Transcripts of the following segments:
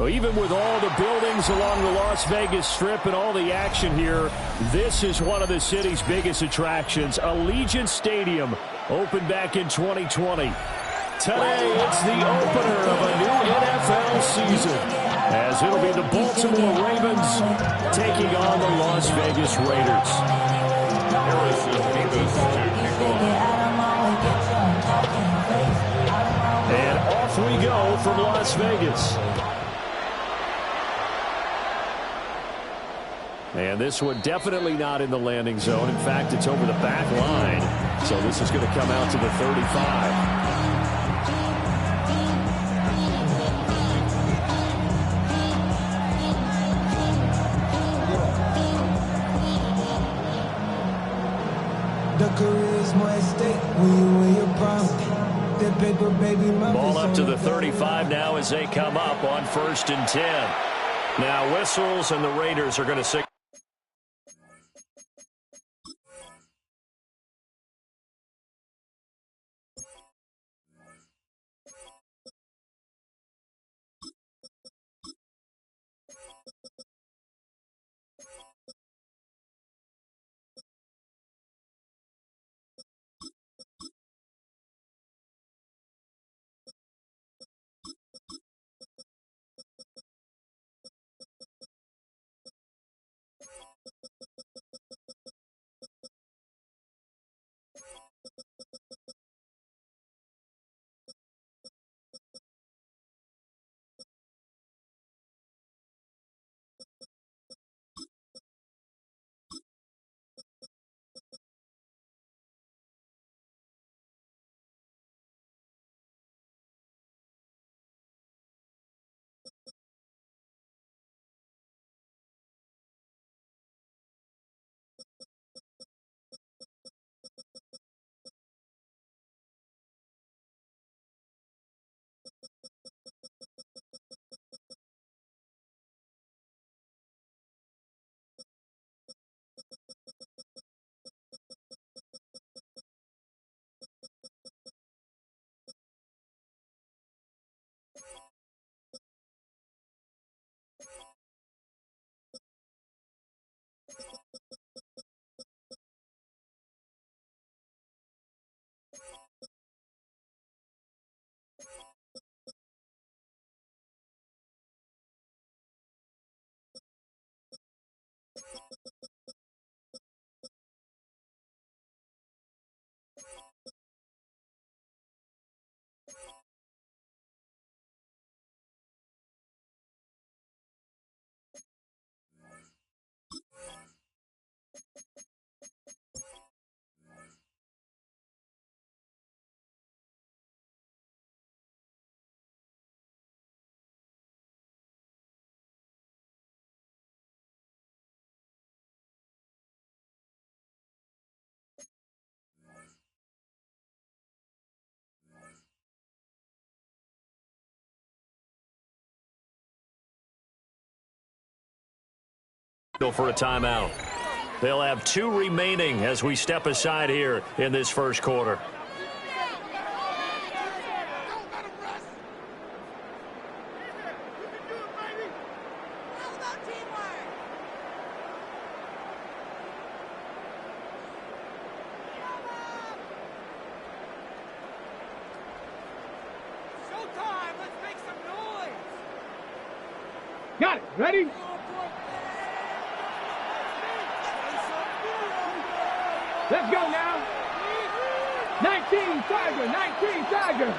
Well, even with all the buildings along the Las Vegas Strip and all the action here, this is one of the city's biggest attractions. Allegiant Stadium opened back in 2020. Today, it's the opener of a new NFL season, as it'll be the Baltimore Ravens taking on the Las Vegas Raiders. And off we go from Las Vegas. And this one definitely not in the landing zone. In fact, it's over the back line. So this is going to come out to the 35. Ball up to the 35 now as they come up on 1st and 10. Now whistles, and the Raiders are going to signal. For a timeout. They'll have 2 remaining as we step aside here in this first quarter. Showtime! Let's make some noise! Got it! Ready? Let's go now. 19 Tiger, 19 Tiger.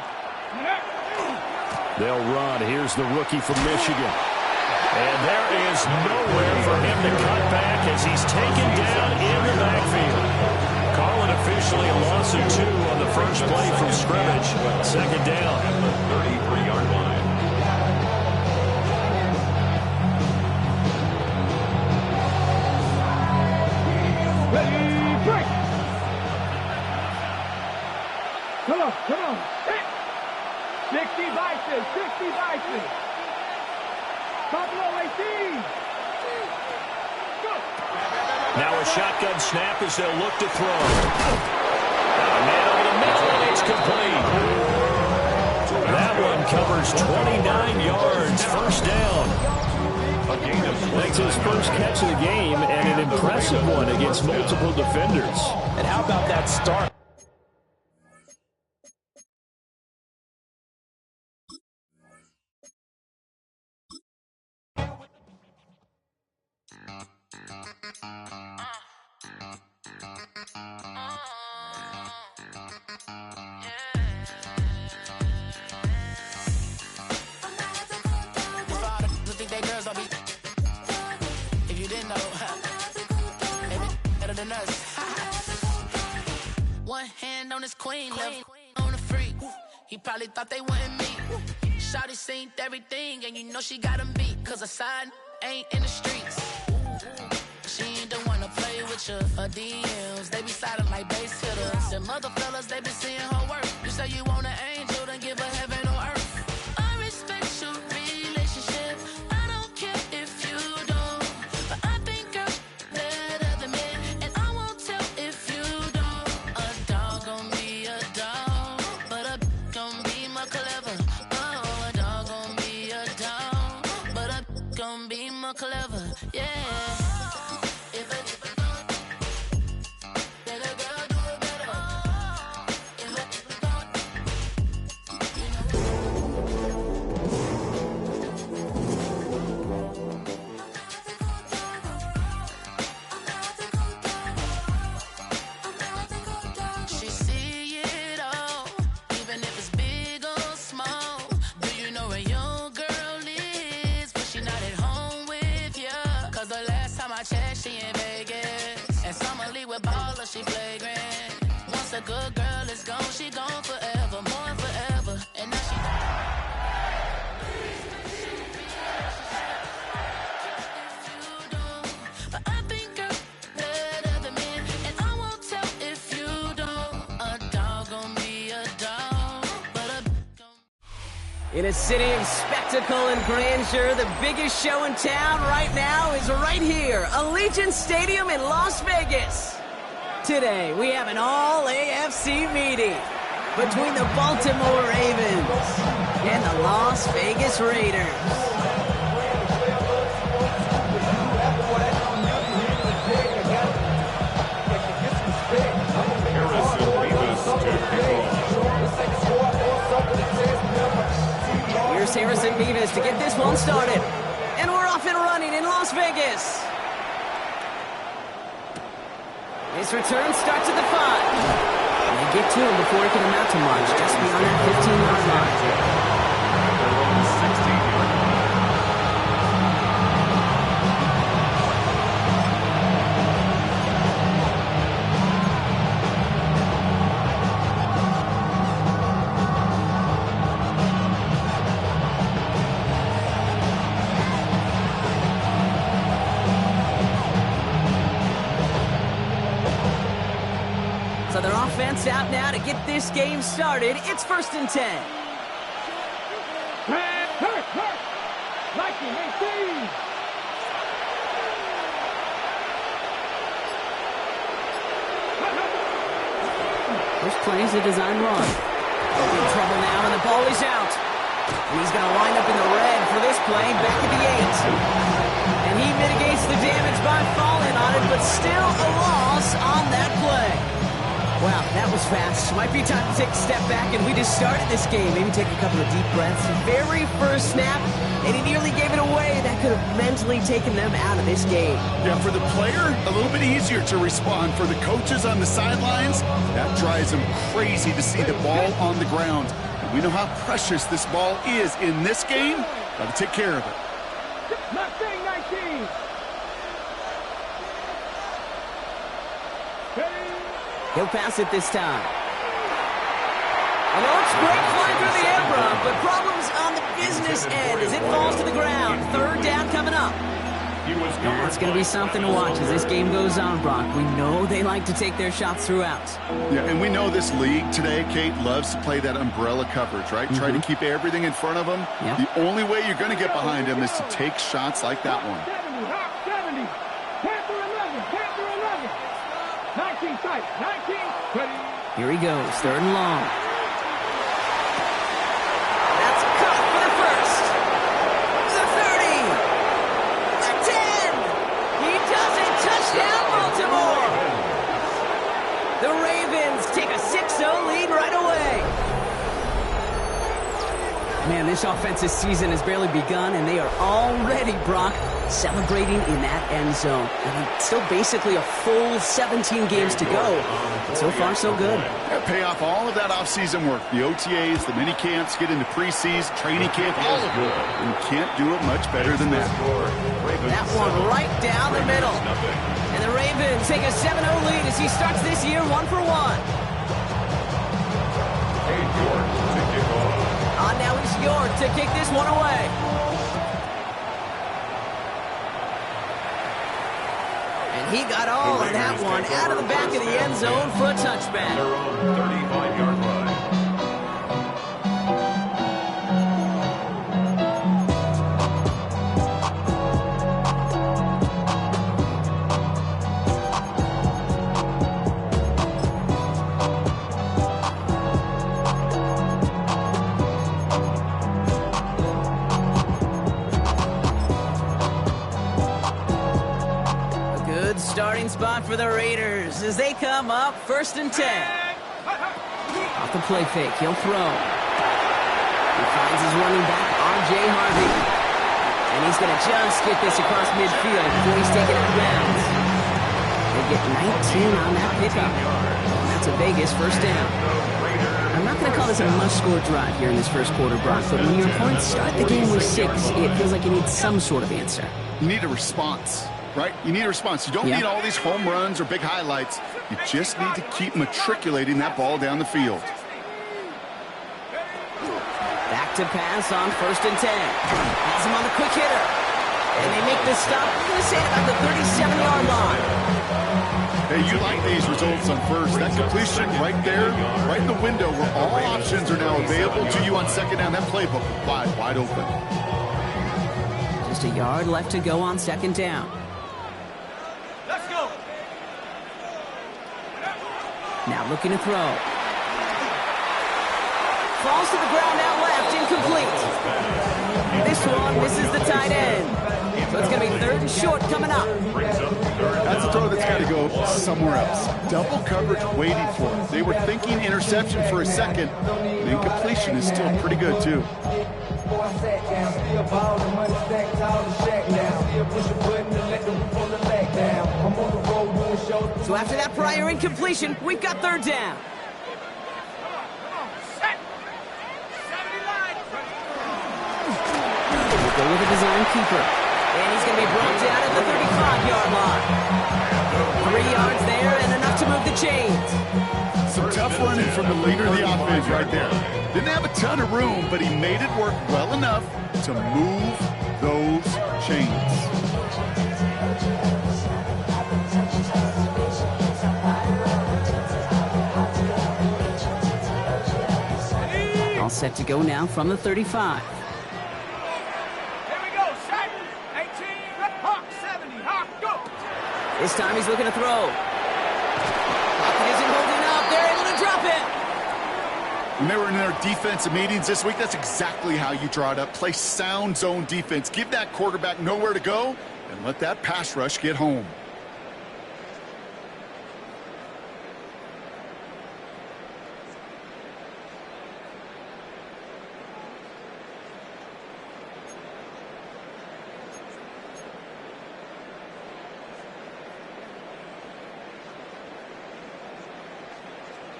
They'll run. Here's the rookie from Michigan. And there is nowhere for him to cut back as he's taken down in the backfield. Calling officially a loss of 2 on the first play from scrimmage. 2nd down. At the 33-yard line. Ready, break. Come on. Hit. 60 Vices, 60 Vices. Buffalo 18. Go. Now a shotgun snap as they'll look to throw. Man over the middle, and it's complete. That one covers 29 yards, first down. Makes his first catch of the game, and an impressive one against multiple defenders. And how about that start? One hand on his queen, left on the freak. He probably thought they wanted me. Shawty seen everything, and you know she got him beat. Cause her side ain't in the streets. She ain't the one to play with you. Her DMs, they be silent like bass hitters. Them other fellas, they be seeing her work. You say you want an angel, then give her heaven on earth. I respect your relationship. I don't care if you don't. But I think I'm better than men. And I won't tell if you don't. A dog gon' be a dog. But a gon' be more clever. Oh, a dog gon' be a dog. But a gon' be more clever. Yeah. She flagrant. Once a good girl is gone, she gone forever, more forever. And now she but I think I'm better than men. And I won't tell if you don't. A dog gon' be a dog. But a In a city of spectacle and grandeur, the biggest show in town right now is right here, Allegiant Stadium in Las Vegas. Today, we have an all-AFC meeting between the Baltimore Ravens and the Las Vegas Raiders. Here's Harrison Beavis to get this one started. And we're off and running in Las Vegas. This return starts at the 5. And they get to him before he can amount to much, just beyond that 15-yard line. So their offense out now to get this game started. It's 1st and 10. This plays a design run. In trouble now, and the ball is out. And he's going to wind up in the red for this play, back at the 8. And he mitigates the damage by falling on it, but still a loss on that play. Wow, that was fast. Might be time to take a step back, and we just started this game. Maybe take a couple of deep breaths. Very first snap, and he nearly gave it away. That could have mentally taken them out of this game. Yeah, for the player, a little bit easier to respond. For the coaches on the sidelines, that drives them crazy to see the ball on the ground. And we know how precious this ball is in this game. Got to take care of it. Mustang 19. He'll pass it this time. And it looks great flying through the air, Brock, but problems on the business end as it falls to the ground. 3rd down coming up. It's going to be something to watch as this game goes on, Brock. We know they like to take their shots throughout. Yeah, and we know this league today, Kate, loves to play that umbrella coverage, right? Try to keep everything in front of them. Yep. The only way you're going to get behind them is to take shots like that one. 70. Panther 11. Panther 11. 19 tight. 19. Ready. Here he goes, 3rd and long. That's Man, this offensive season has barely begun, and they are already, Brock, celebrating in that end zone. And it's still basically a full 17 games to go. And so far, so good. Pay off all of that offseason work. The OTAs, the mini camps, get into preseason, training camp, all of it. You can't do it much better than that. That one right down the middle. And the Ravens take a 7-0 lead as he starts this year 1-for-1. Now it's York to kick this one away. And he got all of that one out of the back of the end zone for a touchback. 35-yard line. Starting spot for the Raiders as they come up 1st and 10. Off the play fake, he'll throw. He finds his running back, R.J. Harvey. And he's going to just get this across midfield before he's taken out of bounds. They get 19 on that pickup. And that's a Vegas 1st down. I'm not going to call this a must-score drive here in this first quarter, Brock, but when your opponents start the game with 6, it feels like you need some sort of answer. You need a response. Right? You need a response. You don't need all these home runs or big highlights. You just need to keep matriculating that ball down the field. Back to pass on 1st and 10. Has him on the quick hitter. And they make the stop, I'm going to say about the 37-yard line. Hey, you like these results on first. That completion right there, right in the window where all options are now available to you on 2nd down. That playbook wide open. Just a yard left to go on 2nd down. Now looking to throw. Falls to the ground out left, incomplete. This one misses the tight end. So it's going to be 3rd and short coming up. That's a throw that's got to go somewhere else. Double coverage waiting for it. They were thinking interception for a second. The incompletion is still pretty good, too. So after that prior incompletion, we've got 3rd down. We'll go with a design keeper. And he's going to be brought down at the 35-yard line. 3 yards there and enough to move the chains. Some tough running from the leader of the offense right there. Didn't have a ton of room, but he made it work well enough to move those chains. All set to go now from the 35. Here we go, set. 18, hawk, 70, hawk, go. This time he's looking to throw. Pocket isn't holding up. They're able to drop it. When they were in their defensive meetings this week, that's exactly how you draw it up. Play sound zone defense. Give that quarterback nowhere to go and let that pass rush get home.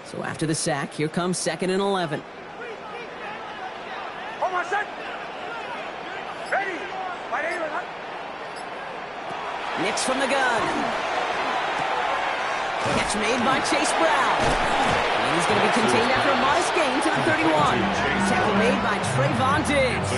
So after the sack, here comes 2nd and 11. Hold on, set. Ready. Nix from the gun. Catch made by Chase Brown. And he's going to be contained after a modest gain to the 31. Tackle made by Trayvon Diggs.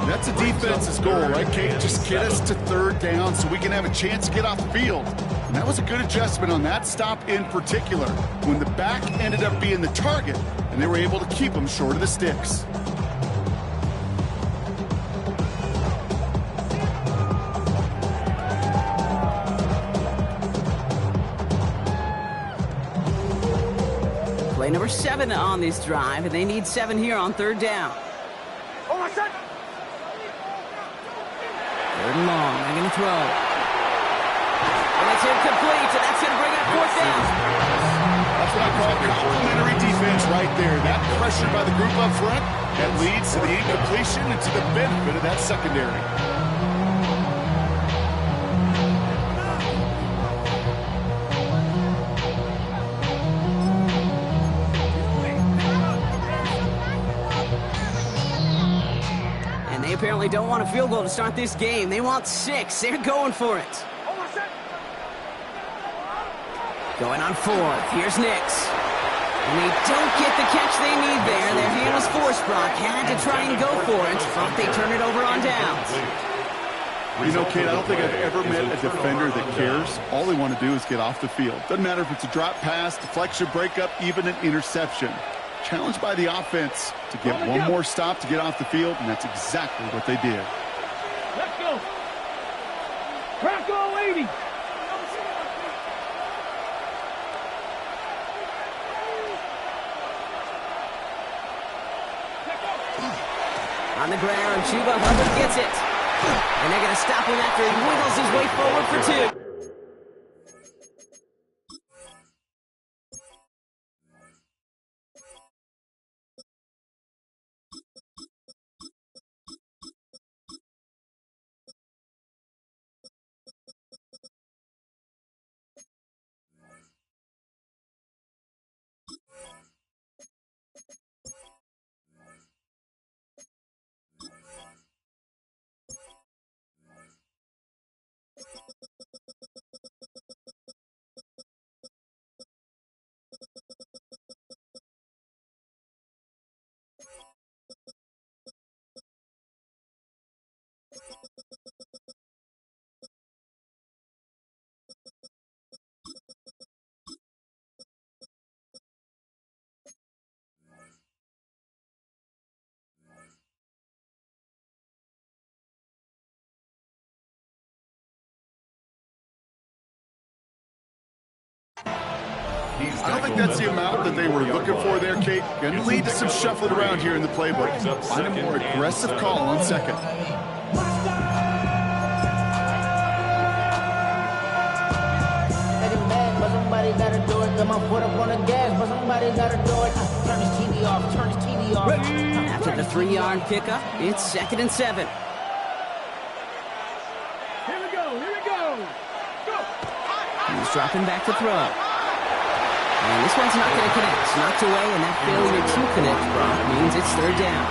That's a defense's goal, right, Kate? Just get us to 3rd down so we can have a chance to get off the field. And that was a good adjustment on that stop in particular, when the back ended up being the target, and they were able to keep him short of the sticks. Play number 7 on this drive, and they need 7 here on 3rd down. Hold on, set. 3rd and long, they're going to throw. And it's incomplete, and that's going to bring up 4th down. That's what I call complimentary defense. defense right there. That pressure by the group up front, that leads to the incompletion and to the benefit of that secondary. And they apparently don't want a field goal to start this game. They want 6. They're going for it. Going on 4th. Here's Nix. And they don't get the catch they need there. Their hand was forced, Brock. Had to try and go for it, but they turn it over on downs. You know, Kate, I don't think I've ever met a defender that cares. All they want to do is get off the field. Doesn't matter if it's a drop pass, deflection, breakup, even an interception. Challenged by the offense to get one more stop to get off the field, and that's exactly what they did. Let's go. Crack-o, 80. On the ground, Chuba Hubbard gets it. And they're going to stop him after he wiggles his way forward for 2. I don't think that's the amount that they were looking for there, Kate. Going to lead to some shuffling around here in the playbook. Find a more aggressive call on second. Somebody gotta do it. Got my foot up on the gas, but somebody gotta do it. Turn his TV off. Turn his TV off. After the 3-yard pickup, it's 2nd and 7. Here we go. Here we go. Go. He's dropping back to throw. And this one's not going to connect. Knocked away, and that failure to connect, Brock, means it's 3rd down.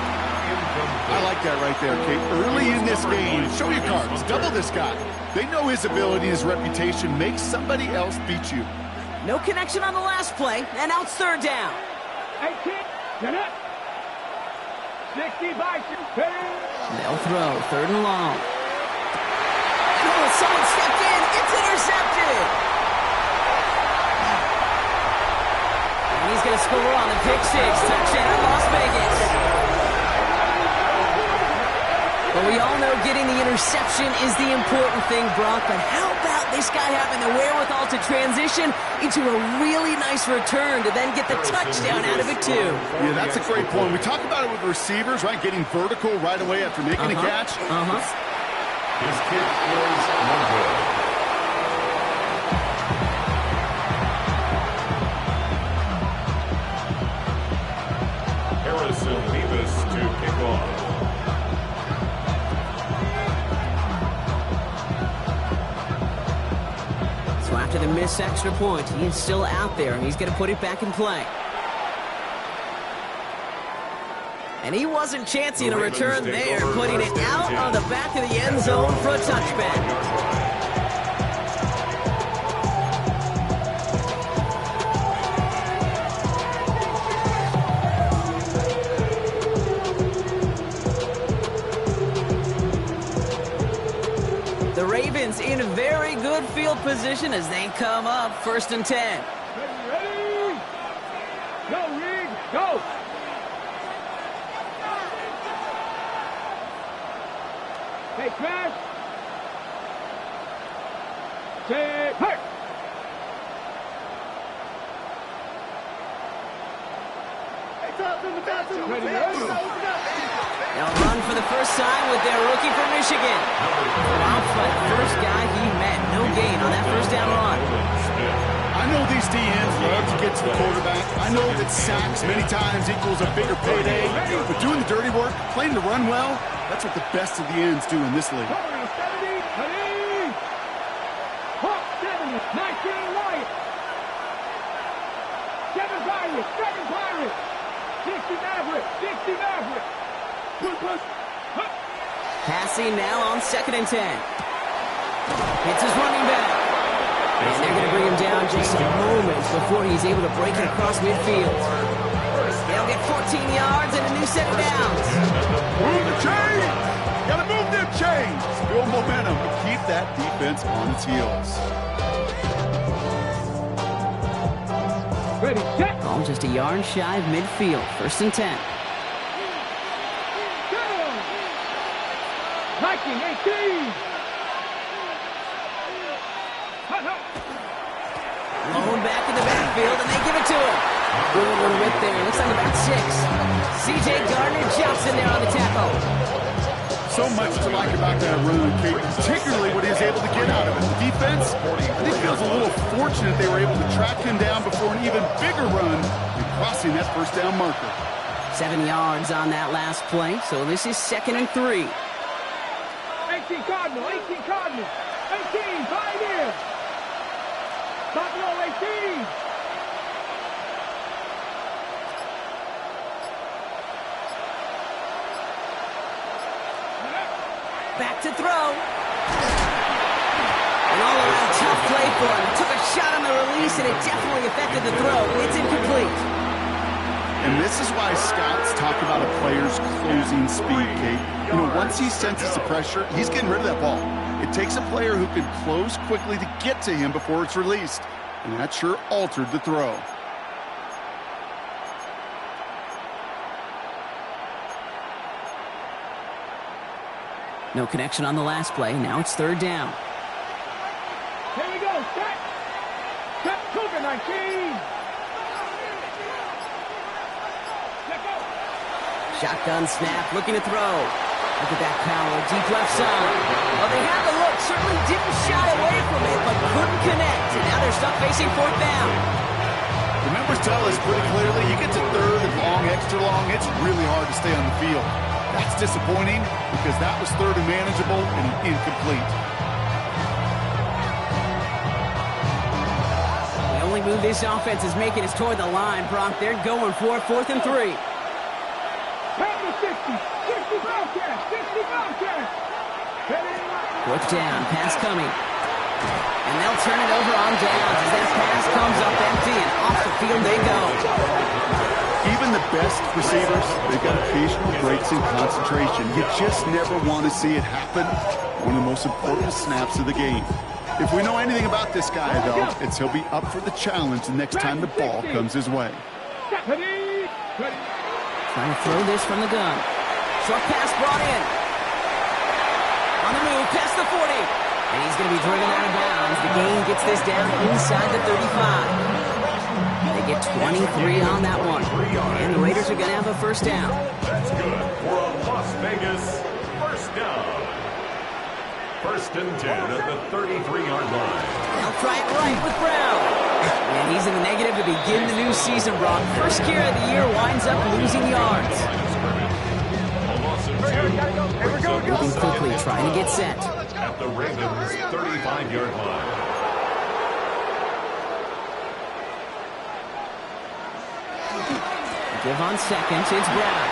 I like that right there, Kate. Early in this game, show your cards. Double this guy. They know his ability, his reputation. Make somebody else beat you. No connection on the last play, and now it's 3rd down. 18. Get it. 60 by 2. They'll throw 3rd and long. Oh, someone stepped in. It's intercepted. And he's going to score on the pick 6. Touchdown, Las Vegas. But we all know getting the interception is the important thing, Brock. But how about this guy having the wherewithal to transition into a really nice return to then get the touchdown out of it, too? Yeah, that's a great point. We talk about it with receivers, right? Getting vertical right away after making a catch. His kick is no good. Harrison Beavis to kick off. So after the missed extra point, he's still out there, and he's going to put it back in play. And he wasn't chancing a return there, putting it out on the back of the end zone for a touchback. The Ravens in very good field position as they come up 1st and 10. Ready? Go, Reed. Go. Hey, Crash. Say, hey. Ready, They'll run for the first time with their rookie from Michigan. Off the first guy he met. No gain on that 1st down run. I know these DNs love to get to the quarterback. I know that sacks many times equals a bigger payday, but doing the dirty work, playing to run well, that's what the best of the ends do in this league. 70, Hawk 70, 19 Wyatt. 7 Pirates, 60 Maverick. Passing now on 2nd and 10. Hits his running back. And they're going to bring him down just a moment before he's able to break it across midfield. They'll get 14 yards and a new set of downs. Move the chains! Gotta move them chains! Build momentum and keep that defense on its heels. Ready, set. Ball just a yard shy of midfield. 1st and 10. Viking 18. Blown back in the backfield, and they give it to him. Good little whip there. Looks like about 6. C.J. Gardner jumps in there on the tackle. So much to like about that run, Kate, particularly what he was able to get out of it. The defense, I think, feels a little fortunate they were able to track him down before an even bigger run and crossing that 1st down marker. 7 yards on that last play, so this is 2nd and 3. 18 Cardinal, 18 Cardinal. 18, Pioneer. Top row, 18. Back to throw. An all-around tough play for him. Took a shot on the release, and it definitely affected the throw. It's incomplete. And this is why scouts talk about a player's closing speed, Kate. You know, once he senses the pressure, he's getting rid of that ball. It takes a player who can close quickly to get to him before it's released. And that sure altered the throw. No connection on the last play. Now it's 3rd down. Here we go, set. Set, Cougar 19. Let go. Shotgun snap, looking to throw. Look at that power, deep left side. Well, they had the look, certainly didn't shy away from it, but couldn't connect. And now they're stuck facing 4th down. The numbers tell us pretty clearly, you get to 3rd and long, extra long, it's really hard to stay on the field. That's disappointing because that was 3rd and manageable and incomplete. The only move this offense is making is toward the line, Brock. They're going for 4th and 3. 60 Bobcats. 4th down, pass coming. And they'll turn it over on downs as that pass comes up empty, and off the field they go. Even the best receivers, they've got occasional breaks in concentration. You just never want to see it happen. One of the most important snaps of the game. If we know anything about this guy, though, it's he'll be up for the challenge the next time the ball comes his way. Trying to throw this from the gun. Short pass brought in. On the move, past the 40. And he's going to be driven out of bounds. The gain gets this down inside the 35. They get 23 on that one. And the Raiders are going to have a 1st down. That's good for a Las Vegas 1st down. 1st and 10 at the 33-yard line. They'll try it right with Brown. And he's in the negative to begin the new season, Brock. First carry of the year winds up losing yards. Moving quickly, trying to get set. At the Ravens 35-yard line. Give on 2nd, it's Brown.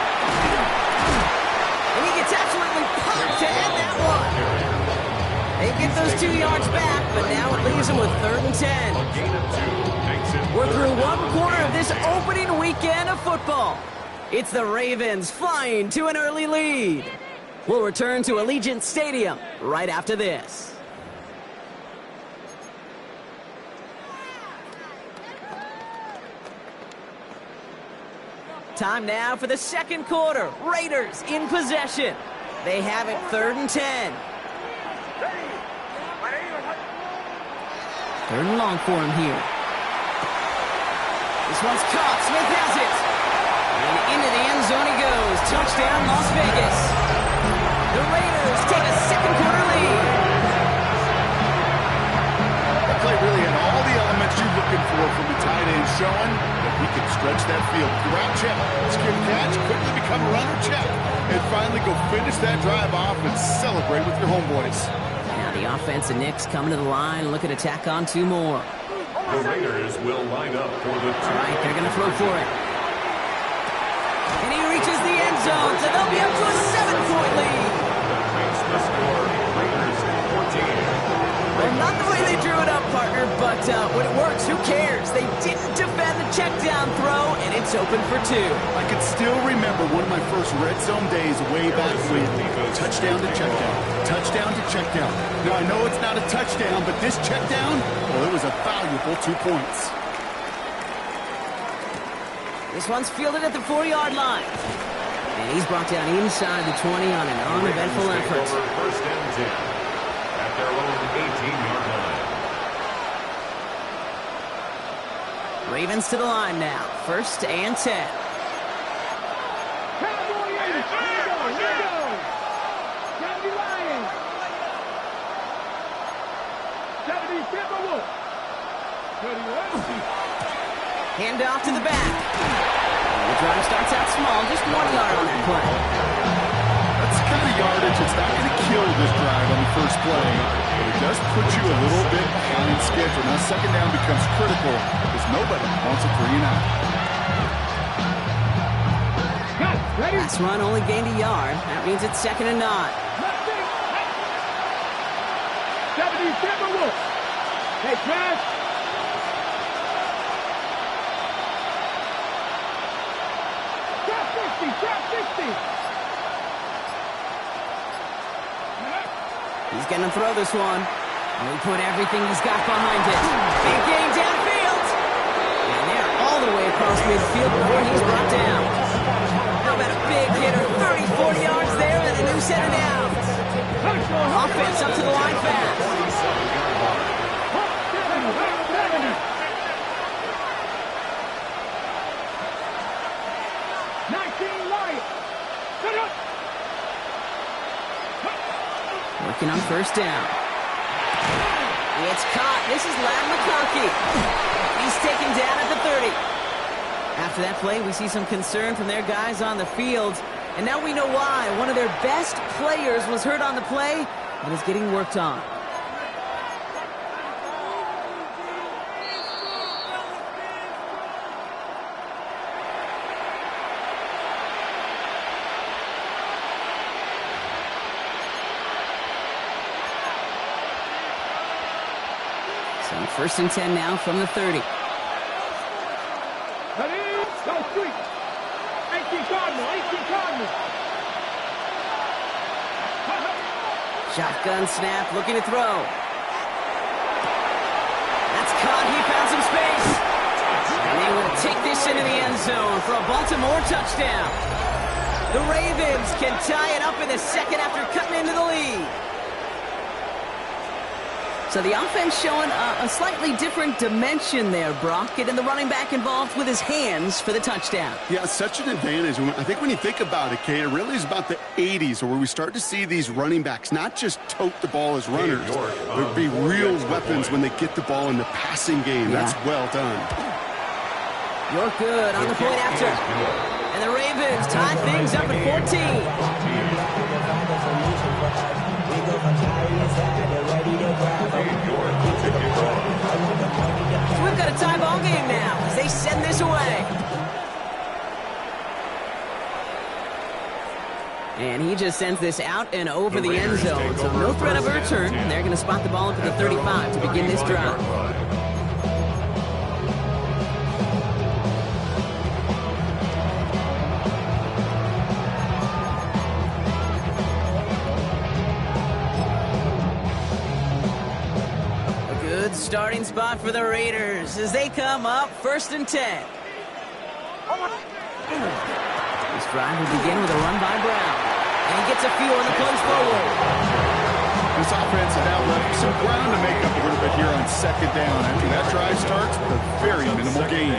And he gets absolutely pumped to end that one. They get those 2 yards back, but now it leaves them with 3rd and 10. We're through 1 quarter of this opening weekend of football. It's the Ravens flying to an early lead. We'll return to Allegiant Stadium right after this. Time now for the 2nd quarter. Raiders in possession. They have it 3rd and 10. 3rd and long for him here. This one's caught. Smith has it. And into the end zone he goes. Touchdown, Las Vegas. The Raiders take a 2nd quarter lead. That play really had all the elements you looking for from the tight end, showing that he can stretch that field? Grab check, secure the catch, quickly become a runner check, and finally go finish that drive off and celebrate with your homeboys. Now the offense and Knicks coming to the line, looking to tack on 2 more. The Raiders will line up for the 2. All right, they're going to throw for it. And he reaches the end zone, so they'll be up to a 7-point lead. That makes the score Raiders 14. Well, not the way they drew it up, partner, but when it works, who cares? They didn't defend the check down throw, and it's open for 2. I can still remember one of my first red zone days way back when. Touchdown to check down. Touchdown to check down. Now, I know it's not a touchdown, but this check down, well, it was a valuable 2 points. This one's fielded at the 4-yard line. And he's brought down inside the 20 on an uneventful effort. First and 10 at their own 18-yard line. Ravens to the line now. 1st and 10. Cowboy Raiders, here we go. County Lions. 70 Timberwolves. 31. Hand off to the back. The drive starts out small, just 1 yard on that play. That's the kind of yardage that's not going to kill this drive on the first play, but it does put you a little bit behind schedule. Now, second down becomes critical because nobody wants a 3 and out. Last run only gained a yard. That means it's 2nd and 9. 70 Timberwolves. Hey, Trash. He's going to throw this one. And he put everything he's got behind it. Big gain downfield. And they're all the way across midfield before he's brought down. How about a big hitter? 30, 40 yards there and a new set of downs. Offense up to the line fast. Working on 1st down. It's caught. This is Ladd McConkey. He's taken down at the 30. After that play, we see some concern from their guys on the field. And now we know why. One of their best players was hurt on the play and is getting worked on. So 1st and 10 now from the 30. Shotgun snap, looking to throw. That's caught. He found some space. And they will take this into the end zone for a Baltimore touchdown. The Ravens can tie it up in the 2nd after cutting into the lead. So the offense showing a slightly different dimension there, Brock, getting the running back involved with his hands for the touchdoand. Yeah, such an advantage. I think when you think about it, Kate, it really is about the 80s where we start to see these running backs not just tote the ball as runners. There'd be real weapons when they get the ball in the passing game. Yeah. That's well done. You're good on the point after. And the Ravens tie things up at 14. So we've got a tie ball game now as they send this away. And he just sends this out and over the end zone. So no threat of a return. They're going to spot the ball up at the 35 to begin this drive. Starting spot for the Raiders as they come up 1st and 10. This drive will begin with a run by Brown. And he gets a feel in the punch forward. This offense has now left some ground to make up a little bit here on 2nd down after that drive starts with a very minimal gain.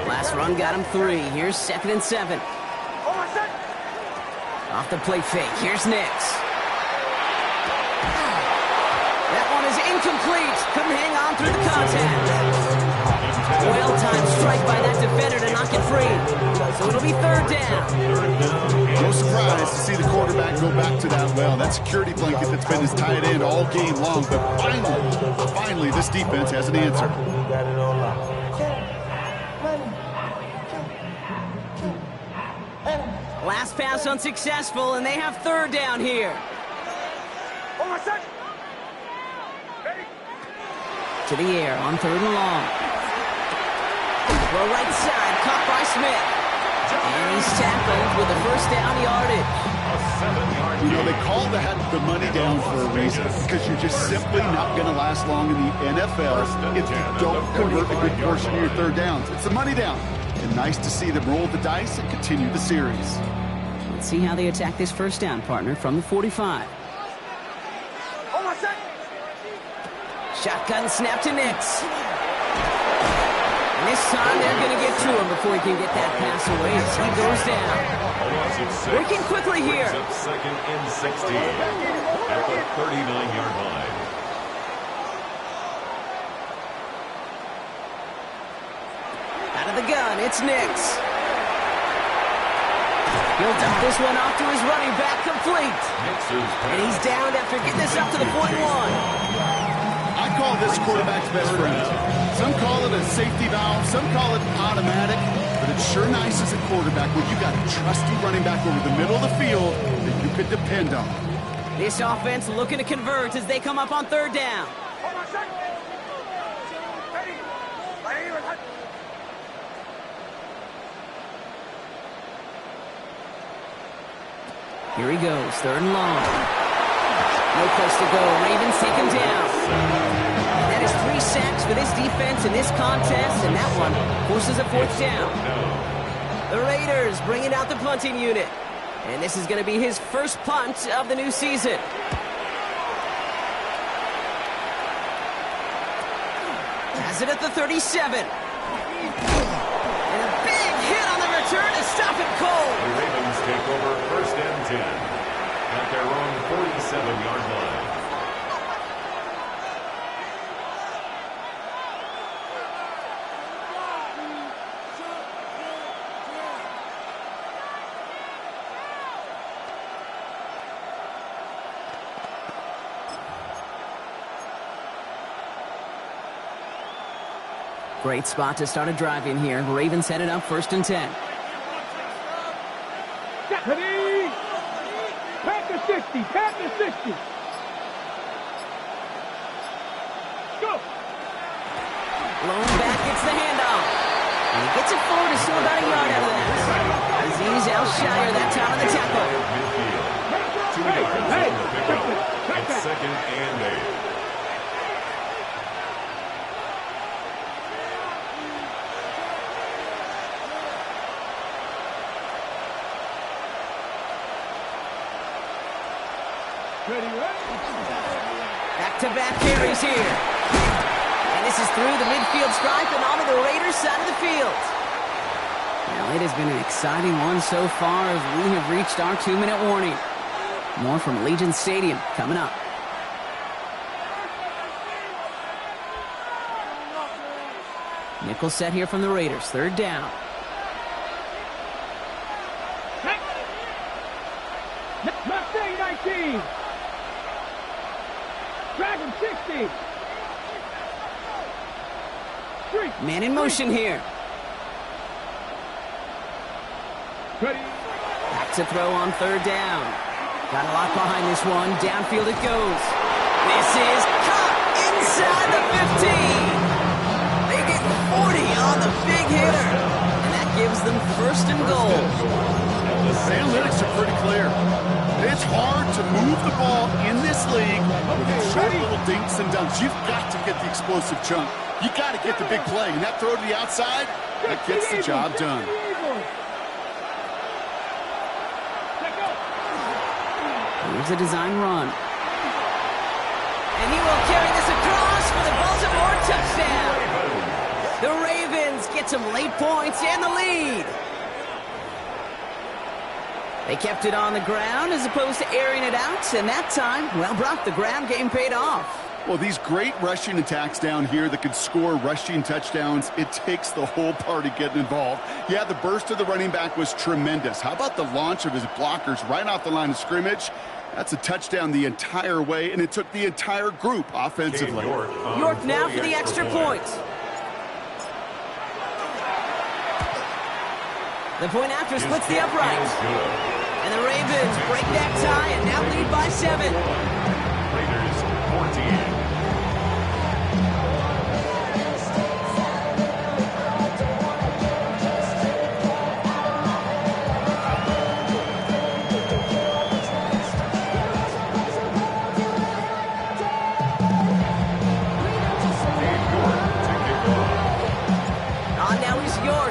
Last run got him 3. Here's 2nd and 7. Off the play fake. Here's Nix. That one is incomplete. Couldn't hang on through the contact. Well-timed strike by that defender to knock it free. So it'll be third down. No surprise to see the quarterback go back to that well. That security blanket that's been his tight end all game long. But finally, this defense has an answer. Last pass unsuccessful, and they have third down here. To the air on third and long. Throw right side, caught by Smith. And he's tackled with the first down yardage. You know, they call that the money down for a reason, because you're just simply not going to last long in the NFL if you don't convert a good portion of your third downs. It's the money down. And nice to see them roll the dice and continue the series. Let's see how they attack this first down, partner, from the 45. Shotgun snap to Nix. And this time they're going to get to him before he can get that pass away as he goes down. Working quickly here. Second and 16 at the 39-yard line. Out of the gun, it's Nix. He'll dump this one off to his running back, complete. And he's down after getting this up to the 41. I call this quarterback's best friend. Some call it a safety valve, some call it automatic, but it's sure nice as a quarterback when you got a trusty running back over the middle of the field that you could depend on. This offense looking to convert as they come up on third down. Here he goes, third and long. No place to go. Ravens take him down. And that is 3 sacks for this defense in this contest, and that one forces a fourth down. The Raiders bringing out the punting unit. And this is going to be his first punt of the new season. Has it at the 37. And a big hit on the return to stop it cold. The Ravens take over first and 10 at their own 47-yard line. Great spot to start a drive in here. Ravens headed up first and 10. Ready? Pack the 60, pack the 60. Go. Blown back, gets the handoff. And he gets it forward to still about a yard out of that. Azeez Al-Shaair that time on the tackle. 2 yards on the pickup. It's second and 8. Back-to-back carries here. And this is through the midfield stripe and onto the Raiders side of the field. Well, it has been an exciting one so far as we have reached our 2-minute warning. More from Allegiant Stadium coming up. Nickel set here from the Raiders. Third down. Mustang 19. Dragon 60. Man in motion here. Ready. Back to throw on third down. Got a lot behind this one. Downfield it goes. This is caught inside the 15. They get 40 on the big hitter. And that gives them first and goal. The analytics are pretty clear. It's hard to move the ball in this league with short little dinks and dunks. You've got to get the explosive chunk. You got to get the big play. And that throw to the outside, that gets the job done. Here's a design run. And he will carry this across for the Baltimore touchdown. The Ravens get some late points and the lead. They kept it on the ground as opposed to airing it out, and that time, well, Brock, the ground game paid off. Well, these great rushing attacks down here that could score rushing touchdowns, it takes the whole party getting involved. Yeah, the burst of the running back was tremendous. How about the launch of his blockers right off the line of scrimmage? That's a touchdown the entire way, and it took the entire group offensively. York now for the extra point. The point after splits the upright. And the Ravens break that tie and now lead by 7. Raiders 14.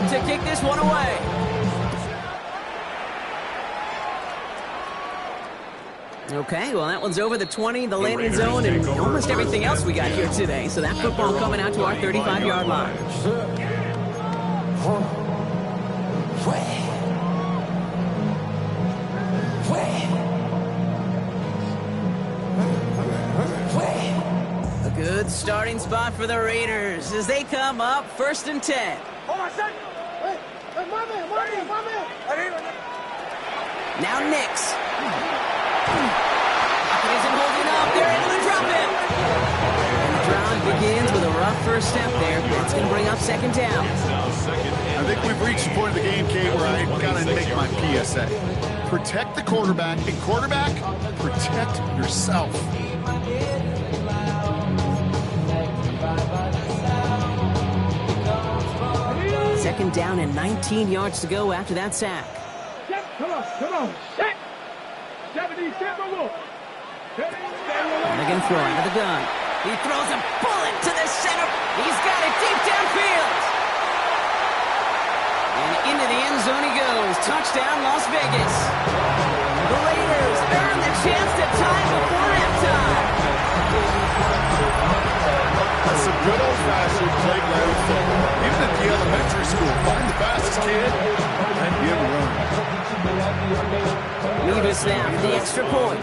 To kick this one away. Okay, well, that one's over the 20, the landing zone, and almost everything else we got here today. So that football coming out to our 35-yard line. A good starting spot for the Raiders as they come up 1st and 10. Now Nix. Pocket isn't holding up. They're able to drop him. And the drive begins with a rough first step there. That's going to bring up 2nd down. I think we've reached the point of the game, Kate, where I got to make my PSA. Protect the quarterback, and quarterback, protect yourself. Second down and 19 yards to go after that sack. Come on. Set. 70, set, Again, throw out of the gun. He throws a bullet to the center. He's got it deep downfield. And into the end zone he goes. Touchdown, Las Vegas. The Raiders earn the chance to tie before halftime. That's some good old-fashioned playground football. Even at the elementary school, find the fastest kid and give him a run. Levis now for the extra point.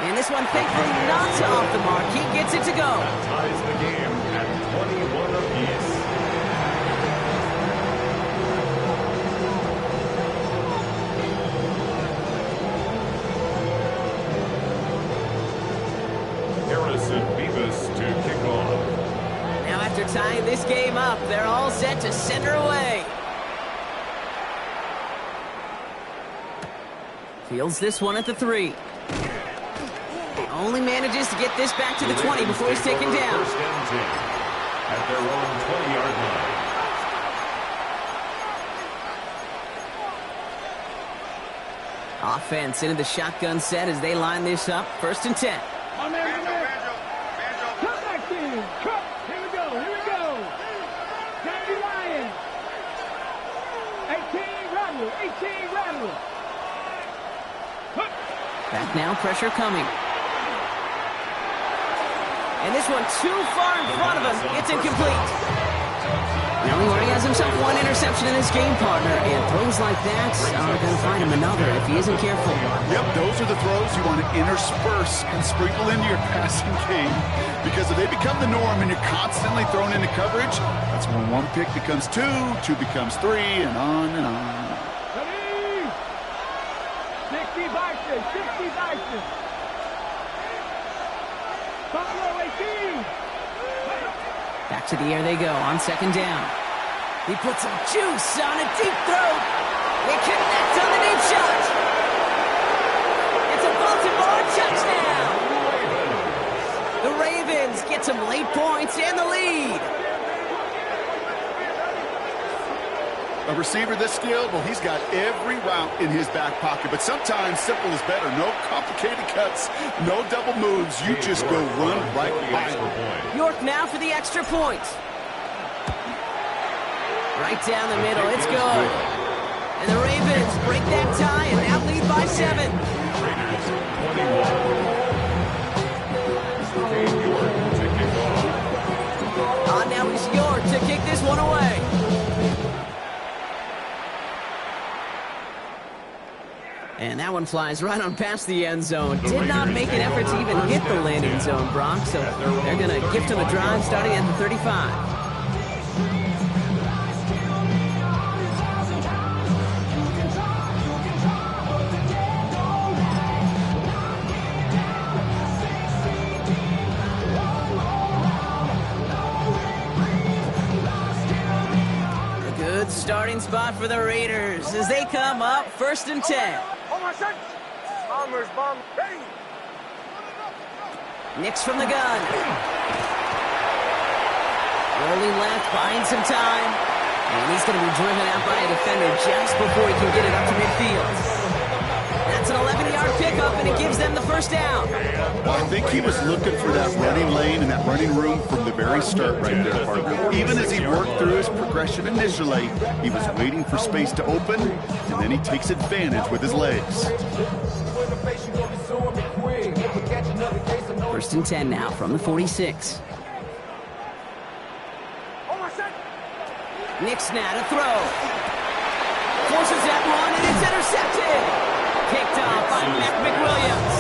And this one, thankfully, not off the mark. He gets it to go. Ties the game at 21 apiece. Harrison Beavis to kick off. Now after tying this game up, they're all set to send her away. Fields this one at the 3. Only manages to get this back to the 20 before he's taken down. First and 10 at their own 20-yard line. Offense into the shotgun set as they line this up. 1st and 10. Come back in. Come. Here we go. Johnny Ryan. 18 Rattle. Back now, pressure coming. And this one too far in front of him. It's incomplete. Now he already has himself one interception in his game, partner, and throws like that are going to find him another if he isn't careful. Yep, those are the throws you want to intersperse and sprinkle into your passing game, because if they become the norm and you're constantly thrown into coverage, that's when one pick becomes 2 becomes 3, and on and on. 60 Bison. Back to the air they go on 2nd down. He puts some juice on a deep throw. They connect on the deep shot. It's a Baltimore touchdown. The Ravens get some late points and the lead. A receiver this skilled, well, he's got every route in his back pocket, but sometimes simple is better. No complicated cuts, no double moves. You just go run right by him. York now for the extra point. Right down the middle, it's good. And the Ravens break that tie and now lead by 7. Raiders 21. Now it's York to kick this one away. And that one flies right on past the end zone. Did not make an effort to even hit the landing zone, Brock. So they're going to gift him a drive starting at the 35. Starting spot for the Raiders as they come up 1st and 10. Nix from the gun. Rolling left, buying some time. And he's going to be driven out by a defender just before he can get it up to midfield. That's an 11-yard pickup, and it gives them the first down. Well, I think he was looking for that running lane and that running room from the very start right there, partner. Even as he worked through his progression initially, he was waiting for space to open, and then he takes advantage with his legs. 1st and 10 now from the 46. Nix now to throw. Forces that one, and it's intercepted. Picked off by Matt McWilliams.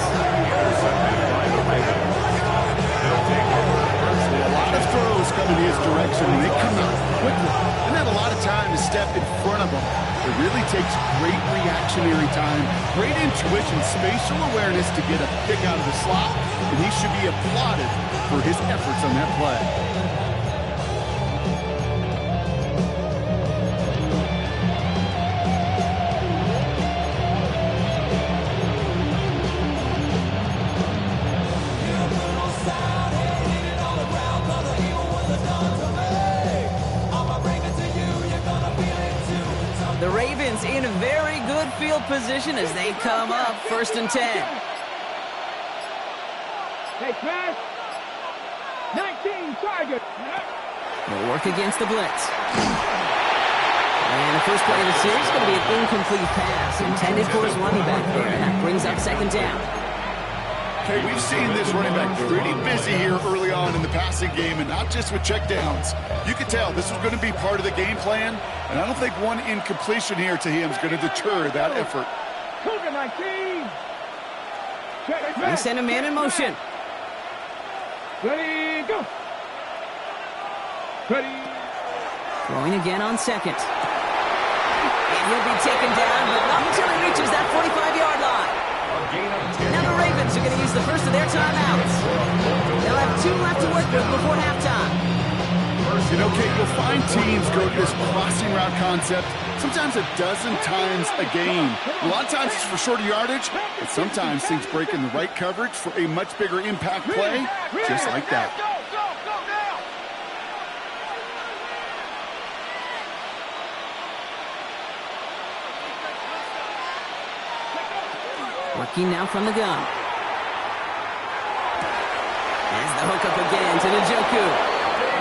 A lot of throws coming his direction, and they come out quickly. Didn't have a lot of time to step in front of them. It really takes great reactionary time, great intuition, spatial awareness to get a pick out of the slot, and he should be applauded for his efforts on that play. The Ravens in a very good field position as they come up 1st and 10. Hey, pass. 19 target. They'll work against the blitz. And the first play of the series is going to be an incomplete pass intended for his running back there. And that brings up 2nd down. Okay, we've seen this running back pretty busy here early on in the passing game, and not just with checkdowns. You could tell this was going to be part of the game plan, and I don't think one incompletion here to him is going to deter that effort. They send a man in motion. Ready, go. Ready. Throwing again on 2nd. And he'll be taken down, but not until he reaches that 45-yard line. Now the Ravens are going to use the first of their timeouts. They'll have 2 left to work with before halftime. You know, Kate, you'll find teams go to this crossing route concept sometimes a dozen times a game. A lot of times it's for shorter yardage, but sometimes things break in the right coverage for a much bigger impact play, just like that. Working now from the gun. As the hookup again to Njoku.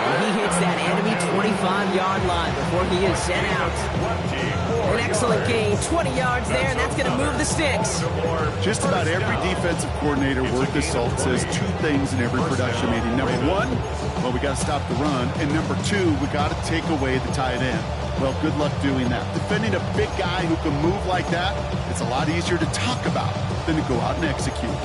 And he hits that enemy 25-yard line before he is sent out. An excellent gain, 20 yards there, and that's going to move the sticks. Just about every defensive coordinator worth his salt says 2 things in every production meeting. Number 1, well, we got to stop the run. And number 2, we got to take away the tight end. Well, good luck doing that. Defending a big guy who can move like that, it's a lot easier to talk about than to go out and execute.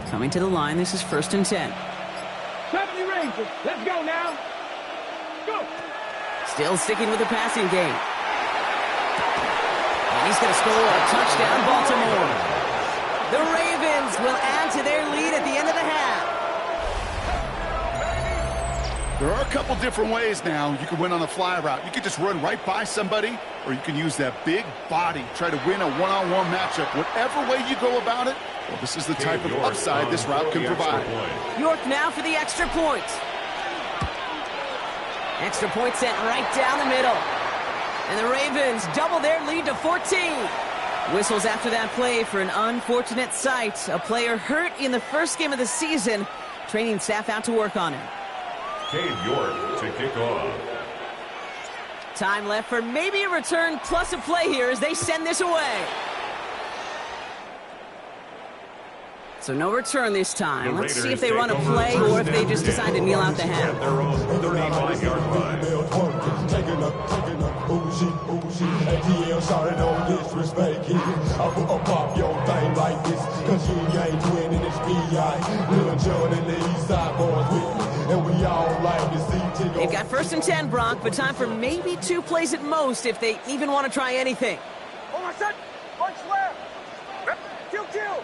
Coming to the line, this is 1st and 10. 70 Rangers, let's go now. Go. Still sticking with the passing game. And he's going to score a touchdown, Baltimore. The Ravens will add to their lead at the end of the half. There are a couple different ways now. You can win on a fly route. You can just run right by somebody, or you can use that big body, try to win a one-on-one matchup. Whatever way you go about it, well, this is the type of upside this route can provide. York now for the extra point. Extra point sent right down the middle. And the Ravens double their lead to 14. Whistles after that play for an unfortunate sight. A player hurt in the first game of the season. Training staff out to work on him. Cade York to kick off. Time left for maybe a return plus a play here as they send this away. So no return this time. Let's see if they run a play or if they just decide to kneel out the half. Their own 35-yard line. ATL shouted on disrespect. I pop your thing like this, cause you ain't winning this PI. Lil John and the East Side boys with me, and we all like to see Tigger. They've got 1st and 10, Brock, but time for maybe 2 plays at most if they even want to try anything. On my set. Punch left. Kill, kill.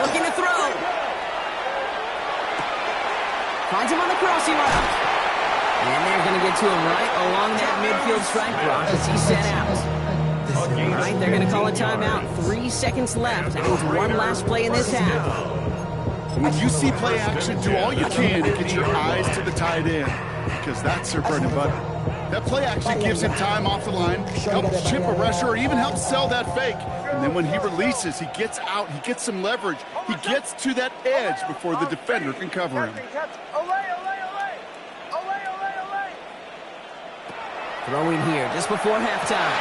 Looking to throw. Finds him on the crossing route. And they're going to get to him right along that midfield stripe, Brock, as he's set out. All right, they're going to call a timeout. 3 seconds left. That means one last play in this half. When you see play action, do all you can to get your eyes to the tight end, because that's their bread and butter. That play action gives him time off the line, helps chip a rusher, or even helps sell that fake. And then when he releases, he gets out, he gets some leverage. He gets to that edge before the defender can cover him. Throwing here just before halftime.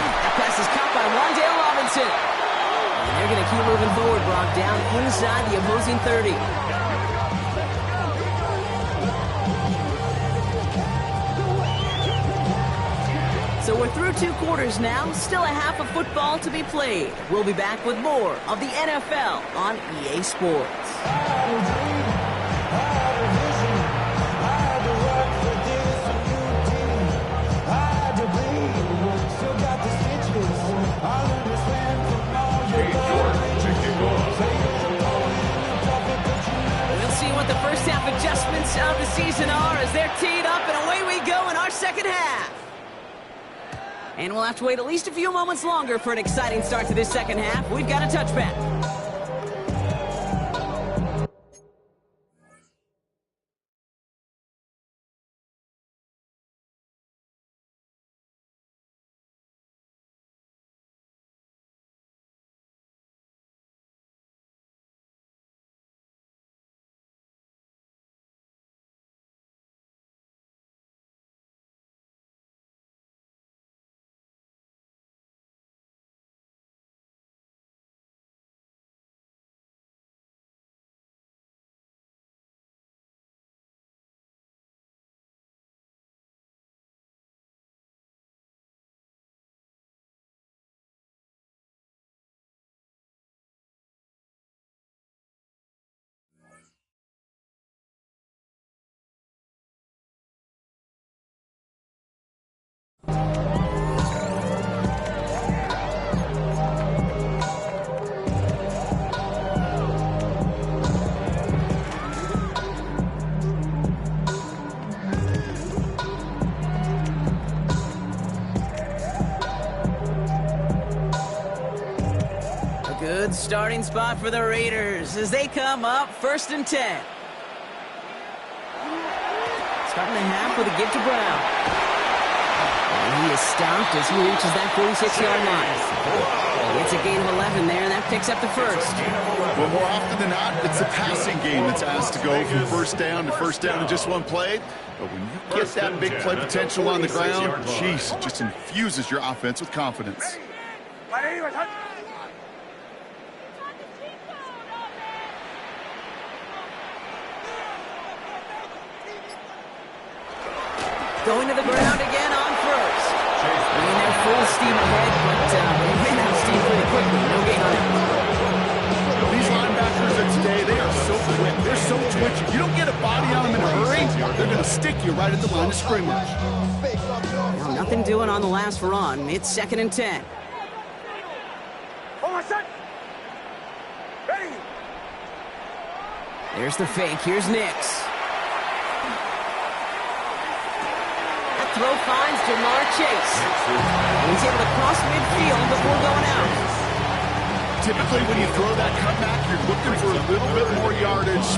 That pass is caught by Wan'Dale Robinson. And they're going to keep moving forward, Brock, down inside the opposing 30. So we're through 2 quarters now, still a half of football to be played. We'll be back with more of the NFL on EA Sports. We'll see what the first half adjustments of the season are as they're teed up, and away we go in our second half. And we'll have to wait at least a few moments longer for an exciting start to this second half. We've got a touchback. Good starting spot for the Raiders as they come up 1st and 10. Starting the half with a give to Brown. And he is stopped as he reaches that 46-yard line. It's a gain of 11 there, and that picks up the first. Well, more often than not, it's a passing game that's asked to go from first down in just one play. But when you get that big play potential on the ground, jeez, it just infuses your offense with confidence. Going to the ground again on first. I mean, they're full steam ahead, but they ran out of steam pretty quickly. No gain on it. These linebackers of today, they are so quick. They're so twitchy. You don't get a body on them in a hurry, they're going to stick you right at the line of scrimmage. Now, nothing doing on the last run. It's 2nd and 10. Ready. There's the fake. Here's Nix. Throw finds Jamar Chase. And he's able to cross midfield before going out. Typically, when you throw that cutback, you're looking for a little bit more yardage.